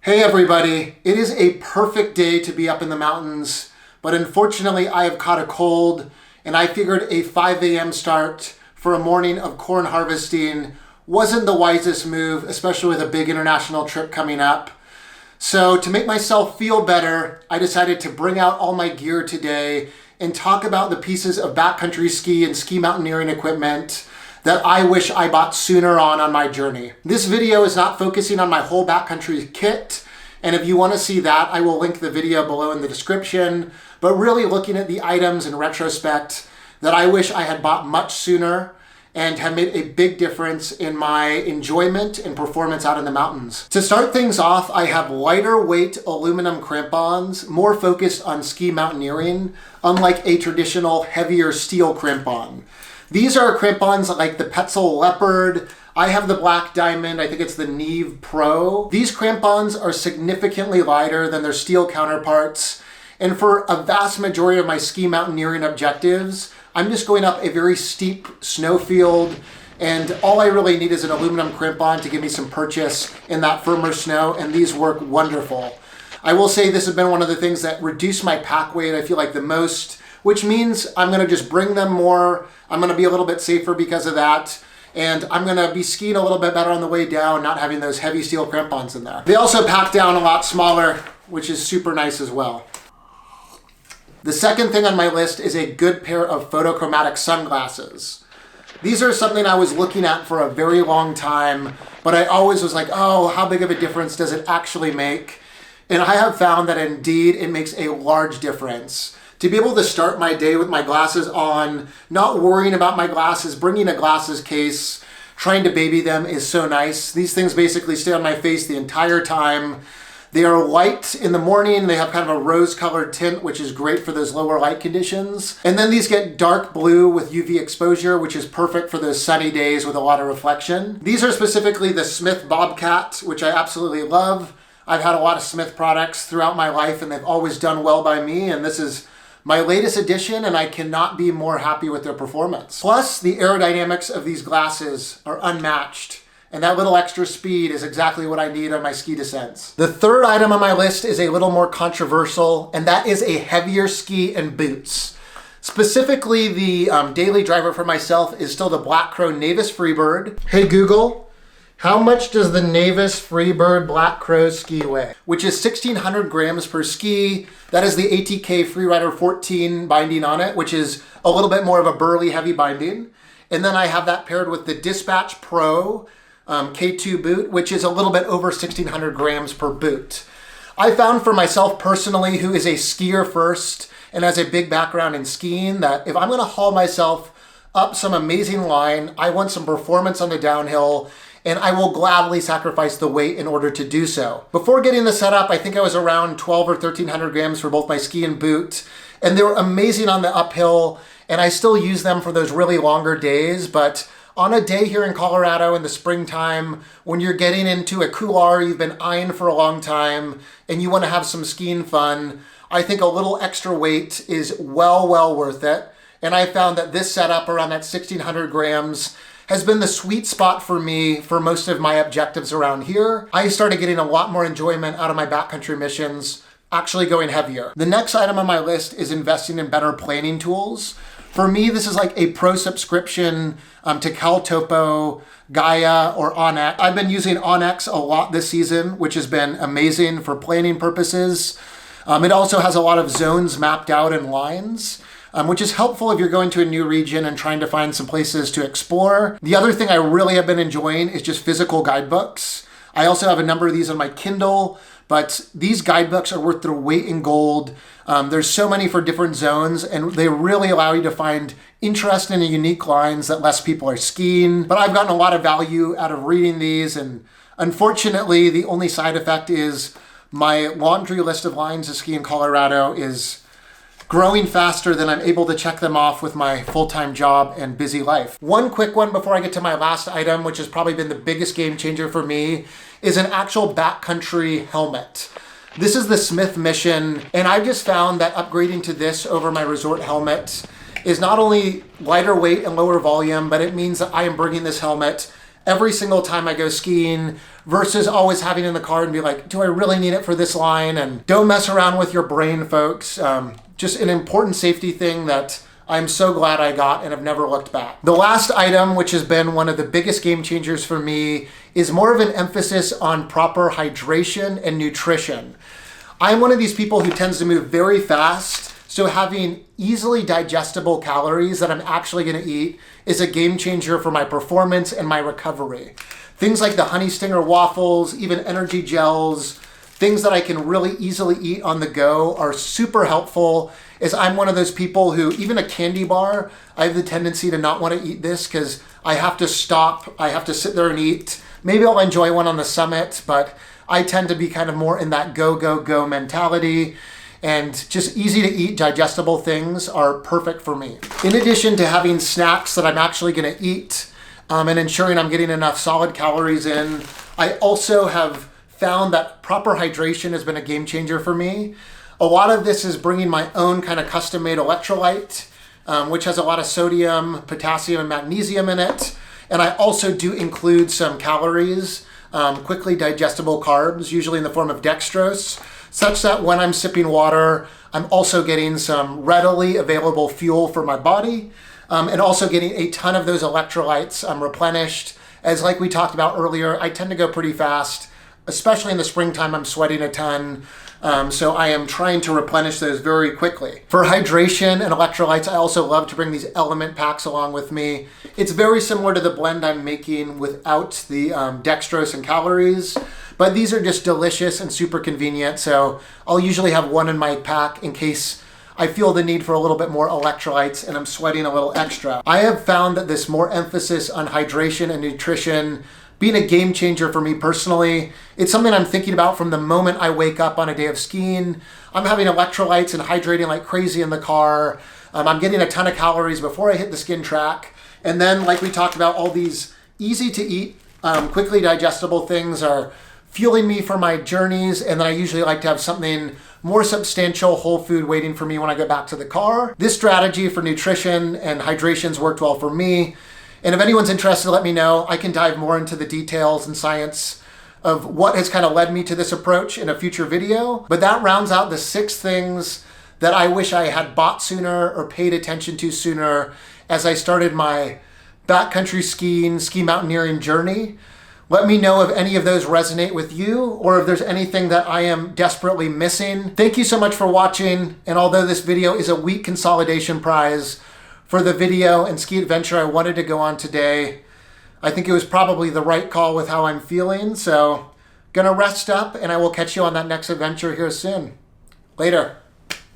Hey everybody, it is a perfect day to be up in the mountains, but unfortunately I have caught a cold and I figured a 5 a.m. start for a morning of corn harvesting wasn't the wisest move, especially with a big international trip coming up. So to make myself feel better, I decided to bring out all my gear today and talk about the pieces of backcountry ski and ski mountaineering equipment that I wish I bought sooner on my journey. This video is not focusing on my whole backcountry kit, and if you want to see that, I will link the video below in the description, but really looking at the items in retrospect that I wish I had bought much sooner and have made a big difference in my enjoyment and performance out in the mountains. To start things off, I have lighter weight aluminum crampons, more focused on ski mountaineering, unlike a traditional heavier steel crampon. These are crampons like the Petzl Leopard. I have the Black Diamond, I think it's the Neve Pro. These crampons are significantly lighter than their steel counterparts. And for a vast majority of my ski mountaineering objectives, I'm just going up a very steep snowfield, and all I really need is an aluminum crampon to give me some purchase in that firmer snow, and these work wonderful. I will say this has been one of the things that reduced my pack weight, I feel like, the most, which means I'm gonna just bring them more. I'm gonna be a little bit safer because of that. And I'm gonna be skiing a little bit better on the way down, not having those heavy steel crampons in there. They also pack down a lot smaller, which is super nice as well. The second thing on my list is a good pair of photochromatic sunglasses. These are something I was looking at for a very long time, but I always was like, oh, how big of a difference does it actually make? And I have found that indeed it makes a large difference. To be able to start my day with my glasses on, not worrying about my glasses, bringing a glasses case, trying to baby them is so nice. These things basically stay on my face the entire time. They are light in the morning. They have kind of a rose-colored tint, which is great for those lower light conditions. And then these get dark blue with UV exposure, which is perfect for those sunny days with a lot of reflection. These are specifically the Smith Bobcat, which I absolutely love. I've had a lot of Smith products throughout my life, and they've always done well by me, and this is my latest edition, and I cannot be more happy with their performance. Plus, the aerodynamics of these glasses are unmatched, and that little extra speed is exactly what I need on my ski descents. The third item on my list is a little more controversial, and that is a heavier ski and boots. Specifically, the daily driver for myself is still the BlackCrow Navis Freebird. Hey Google, how much does the Navis Freebird BlackCrow ski weigh? Which is 1,600 grams per ski. That is the ATK Freerider 14 binding on it, which is a little bit more of a burly, heavy binding. And then I have that paired with the Dispatch Pro K2 boot, which is a little bit over 1,600 grams per boot. I found for myself personally, who is a skier first and has a big background in skiing, that if I'm gonna haul myself up some amazing line, I want some performance on the downhill, and I will gladly sacrifice the weight in order to do so. Before getting the setup, I think I was around 12 or 1,300 grams for both my ski and boot, and they were amazing on the uphill, and I still use them for those really longer days, but on a day here in Colorado in the springtime, when you're getting into a couloir you've been eyeing for a long time, and you wanna have some skiing fun, I think a little extra weight is well worth it, and I found that this setup around that 1,600 grams has been the sweet spot for me for most of my objectives around here. I started getting a lot more enjoyment out of my backcountry missions, actually going heavier. The next item on my list is investing in better planning tools. For me, this is like a pro subscription to caltopto, Gaia, or Onyx. I've been using Onyx a lot this season, which has been amazing for planning purposes. It also has a lot of zones mapped out in lines, which is helpful if you're going to a new region and trying to find some places to explore. The other thing I really have been enjoying is just physical guidebooks. I also have a number of these on my Kindle, but these guidebooks are worth their weight in gold. There's so many for different zones, and they really allow you to find interesting and unique lines that less people are skiing. But I've gotten a lot of value out of reading these, and unfortunately, the only side effect is my laundry list of lines to ski in Colorado is growing faster than I'm able to check them off with my full-time job and busy life. One quick one before I get to my last item, which has probably been the biggest game changer for me, is an actual backcountry helmet. This is the Smith Mission, and I've just found that upgrading to this over my resort helmet is not only lighter weight and lower volume, but it means that I am bringing this helmet every single time I go skiing versus always having it in the car and be like, do I really need it for this line? And don't mess around with your brain, folks. Just an important safety thing that I'm so glad I got and have never looked back. The last item, which has been one of the biggest game changers for me, is more of an emphasis on proper hydration and nutrition. I'm one of these people who tends to move very fast, so having easily digestible calories that I'm actually gonna eat is a game changer for my performance and my recovery. Things like the honey stinger waffles, even energy gels, things that I can really easily eat on the go are super helpful, as I'm one of those people who, even a candy bar, I have the tendency to not want to eat this because I have to stop, I have to sit there and eat. Maybe I'll enjoy one on the summit, but I tend to be kind of more in that go, go, go mentality. And just easy to eat, digestible things are perfect for me. In addition to having snacks that I'm actually gonna eat and ensuring I'm getting enough solid calories in, I also have found that proper hydration has been a game changer for me. A lot of this is bringing my own kind of custom-made electrolyte, which has a lot of sodium, potassium, and magnesium in it. And I also do include some calories, quickly digestible carbs, usually in the form of dextrose, such that when I'm sipping water, I'm also getting some readily available fuel for my body, and also getting a ton of those electrolytes replenished. As like we talked about earlier, I tend to go pretty fast, especially in the springtime. I'm sweating a ton, so I am trying to replenish those very quickly. For hydration and electrolytes, I also love to bring these element packs along with me. It's very similar to the blend I'm making without the dextrose and calories, but these are just delicious and super convenient, so I'll usually have one in my pack in case I feel the need for a little bit more electrolytes and I'm sweating a little extra. I have found that this more emphasis on hydration and nutrition being a game changer for me personally. It's something I'm thinking about from the moment I wake up on a day of skiing. I'm having electrolytes and hydrating like crazy in the car. I'm getting a ton of calories before I hit the skin track. And then, like we talked about, all these easy to eat, quickly digestible things are fueling me for my journeys. And then I usually like to have something more substantial, whole food waiting for me when I go back to the car. This strategy for nutrition and hydration's worked well for me. And if anyone's interested, let me know. I can dive more into the details and science of what has kind of led me to this approach in a future video. But that rounds out the 6 things that I wish I had bought sooner or paid attention to sooner as I started my backcountry skiing, ski mountaineering journey. Let me know if any of those resonate with you or if there's anything that I am desperately missing. Thank you so much for watching. And although this video is a week consolidation prize for the video and ski adventure I wanted to go on today, I think it was probably the right call with how I'm feeling. So gonna rest up and I will catch you on that next adventure here soon. Later.